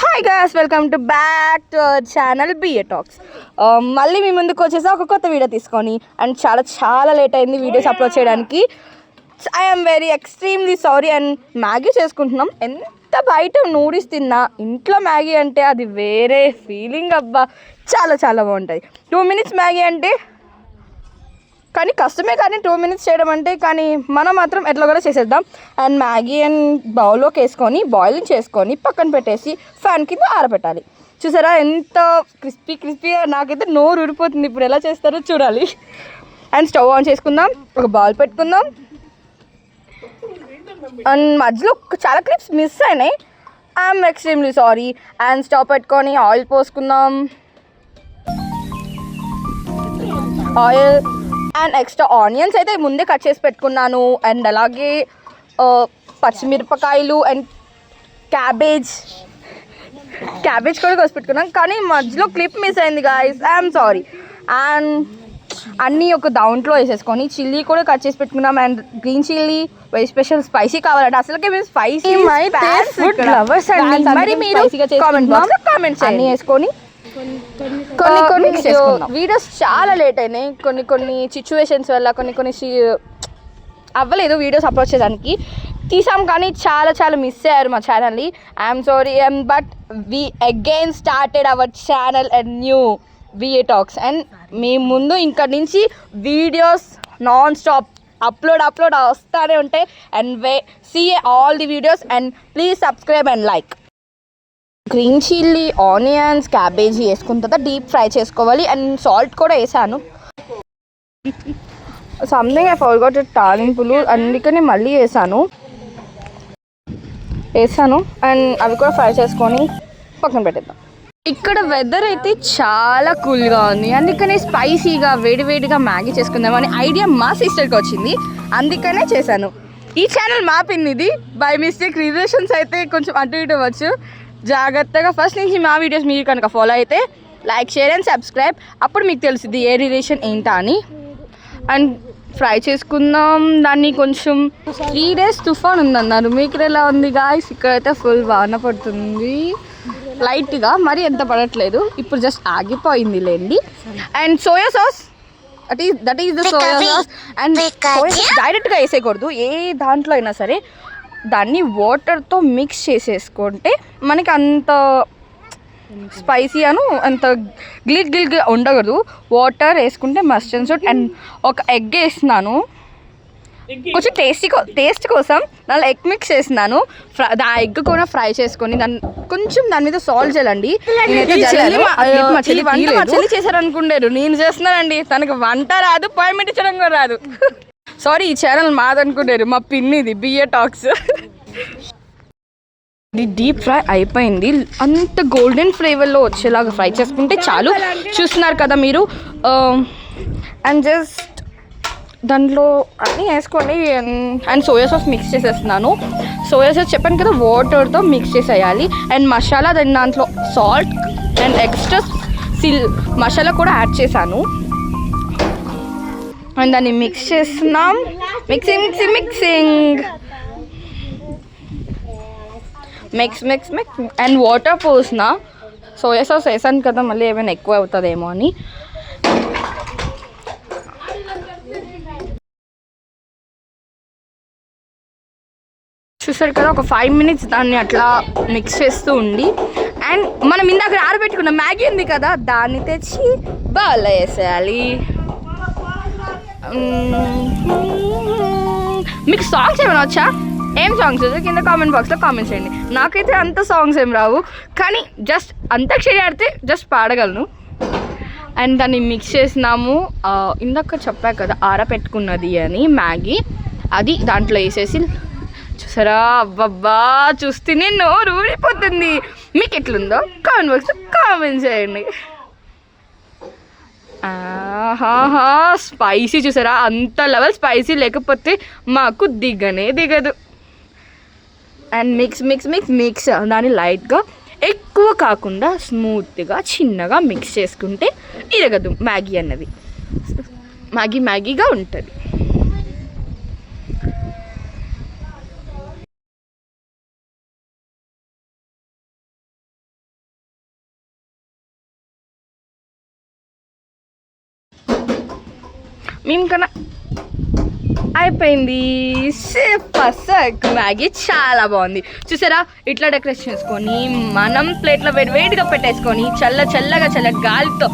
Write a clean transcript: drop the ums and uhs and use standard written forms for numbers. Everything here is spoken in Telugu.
Hi guys, welcome to back to our channel BA talks. మళ్ళీ మీ ముందుకు వచ్చేసి ఒక కొత్త వీడియో తీసుకొని అండ్ చాలా లేట్ అయింది వీడియోస్ అప్లోడ్ చేయడానికి. I'm very extremely sorry. And Maggi చేసుకుంటున్నాం. ఎంత బయట నూడిల్స్ తిన్నా ఇంట్లో మ్యాగీ అంటే అది వేరే ఫీలింగ్ అబ్బా. చాలా బాగుంటుంది. 2 minutes మ్యాగీ అంటే కానీ కష్టమే, కానీ 2 minutes చేయడం అంటే. కానీ మనం మాత్రం ఎట్లా కూడా చేసేద్దాం. అండ్ మ్యాగీ అండ్ బౌల్లోకి వేసుకొని బాయిలింగ్ చేసుకొని పక్కన పెట్టేసి ఫ్యాన్ కింద ఆరబెట్టాలి. చూసారా ఎంత క్రిస్పీగా, నాకైతే నోరు ఊడిపోతుంది. ఇప్పుడు ఎలా చేస్తారో చూడాలి. అండ్ స్టవ్ ఆన్ చేసుకుందాం, ఒక బౌల్ పెట్టుకుందాం. అండ్ మధ్యలో చాలా క్లిప్స్ మిస్ అయినాయి. I'm extremely sorry. And stove పెట్టుకొని ఆయిల్ పోసుకుందాం. ఆయిల్ అండ్ ఎక్స్ట్రా ఆనియన్స్ అయితే ముందే కట్ చేసి పెట్టుకున్నాను. అండ్ అలాగే పచ్చిమిరపకాయలు అండ్ క్యాబేజ్ కూడా కోసి పెట్టుకున్నాను. కానీ మధ్యలో క్లిప్ మిస్ అయింది గాయస్, ఐఎమ్ సారీ. అండ్ అన్నీ ఒక దాంట్లో వేసేసుకొని చిల్లీ కూడా కట్ చేసి పెట్టుకున్నాం. And green chilli very special spicy కావాలంటే అసలుకే మేము స్పైసీ ఫుడ్ లవర్స్ అండి. మరి మీరు కామెంట్ బాక్స్లో అన్నీ వేసుకొని కొన్ని వీడియోస్ చాలా లేట్ అయినాయి. కొన్ని సిచ్యువేషన్స్ వల్ల కొన్ని అవ్వలేదు వీడియోస్ అప్లోడ్ చేయడానికి. తీసాం కానీ చాలా మిస్ అయ్యారు మా ఛానల్ని. I'm sorry. But we again started our channel and new BA talks. And మీ ముందు ఇక్కడ నుంచి వీడియోస్ నాన్ స్టాప్ అప్లోడ్ వస్తూనే ఉంటాయి. And see all the videos and please subscribe and like. Green chilli, onions, cabbage వేసుకున్న తర్వాత డీప్ ఫ్రై చేసుకోవాలి. అండ్ సాల్ట్ కూడా వేసాను. సంథింగ్ ఐ ఫర్గాట్ తాలింపులు, అందుకని మళ్ళీ వేసాను. అండ్ అవి కూడా ఫ్రై చేసుకొని పక్కన పెట్టేద్దాం. ఇక్కడ వెదర్ అయితే చాలా కూల్గా ఉంది, అందుకనే స్పైసీగా వేడిగా మ్యాగీ చేసుకుందామని ఐడియా మా సిస్టర్కి వచ్చింది. అందుకనే చేశాను. ఈ ఛానల్ మా పిన్నిది. బై మిస్టేక్ రిలేషన్స్ అయితే కొంచెం అటు ఇటు అవ్వచ్చు. జాగ్రత్తగా ఫస్ట్ నుంచి మా వీడియోస్ మీరు కనుక ఫాలో అయితే లైక్, షేర్ అండ్ సబ్స్క్రైబ్. అప్పుడు మీకు తెలుస్తుంది ఏ రిలేషన్ ఏంటా అని. అండ్ ఫ్రై చేసుకుందాం దాన్ని. కొంచెం 3 days తుఫాన్ ఉందన్నారు. మీకు ఎలా ఉంది గాయ్స్? ఇక్కడైతే ఫుల్ వాన పడుతుంది లైట్గా, మరి ఎంత పడట్లేదు. ఇప్పుడు జస్ట్ ఆగిపోయింది లేండి. And soya sauce, that is the soya sauce. And soya sauce డైరెక్ట్గా వేసేయకూడదు. ఏ దాంట్లో అయినా సరే దాన్ని వాటర్తో మిక్స్ చేసేసుకుంటే మనకి అంత స్పైసీ అంత గిల్గా ఉండకూడదు. వాటర్ వేసుకుంటే మస్ట్ అండ్ షుడ్. అండ్ ఒక ఎగ్ వేస్తున్నాను కొంచెం టేస్ట్ కోసం. దానిలో ఎగ్ మిక్స్ చేస్తున్నాను. ఆ ఎగ్ కూడా ఫ్రై చేసుకొని కొంచెం దాని మీద సాల్ట్ చల్లండి. మా చెల్లి చేశారనుకుంటారు, నేను చేస్తున్నానండి. తనకు వంట రాదు, పాయింట్ ఇచ్చడం కూడా రాదు. సారీ, ఈ ఛానల్ మాదనుకుంటారు, మా పిన్నిది బిఏ టాక్స్. ఇది డీప్ ఫ్రై అయిపోయింది. అంత గోల్డెన్ ఫ్లేవర్లో వచ్చేలాగా ఫ్రై చేసుకుంటే చాలు. చూస్తున్నారు కదా మీరు. అండ్ జస్ట్ దాంట్లో అన్నీ వేసుకోండి. అండ్ సోయా సాస్ మిక్స్ చేసేస్తున్నాను. సోయా సాస్ చెప్పాను కదా, వాటర్తో మిక్స్ చేసేయాలి. అండ్ మసాలా దాంట్లో సాల్ట్ అండ్ ఎక్స్ట్రా మసాలా కూడా యాడ్ చేశాను. అండ్ దాన్ని మిక్స్ చేస్తున్నాం. మిక్స్ అండ్ వాటర్ పోసిన. సోయా సాస్ వేసాను కదా, మళ్ళీ ఏమైనా ఎక్కువ అవుతుందేమో అని. చూసారు కదా, ఒక 5 minutes దాన్ని అట్లా మిక్స్ చేస్తూ ఉండి. అండ్ మనం ఇందాక ఆరబెట్టుకున్న మ్యాగీ ఉంది కదా, దాన్ని తెచ్చి బౌల్లో వేసేయాలి. మీకు సాంగ్స్ ఏమైనా వచ్చా? ఏం సాంగ్స్ వచ్చా కింద కామెంట్ బాక్స్లో కామెంట్ చేయండి. నాకైతే అంత సాంగ్స్ ఏం రావు, కానీ జస్ట్ అంతాక్షరి ఆడితే జస్ట్ పాడగలను. అండ్ దాన్ని మిక్స్ చేసినాము. ఇందాక చెప్పా కదా ఆరబెట్టుకున్నది అని మ్యాగీ, అది దాంట్లో వేసేసి. చూసారా, అబ్బబ్బా చూస్తేనే నోరు ఊడిపోతుంది. మీకు ఎట్లుందో కామెంట్ బాక్స్లో కామెంట్ చేయండి. స్పైసీ చూసారా, అంత లెవెల్ స్పైసీ లేకపోతే మాకు దిగదు. అండ్ మిక్స్ దాన్ని లైట్గా, ఎక్కువ కాకుండా స్మూత్గా చిన్నగా మిక్స్ చేసుకుంటే ఇరగదు మ్యాగీ అన్నది. మ్యాగీగా ఉంటుంది. మేము కన్నా అయిపోయింది. ఫస్ట్ మ్యాగీ చాలా బాగుంది. చూసారా ఇట్లా డెకరేషన్ చేసుకొని మనం ప్లేట్లో వేడిగా పెట్టేసుకొని చల్లగా గాలితో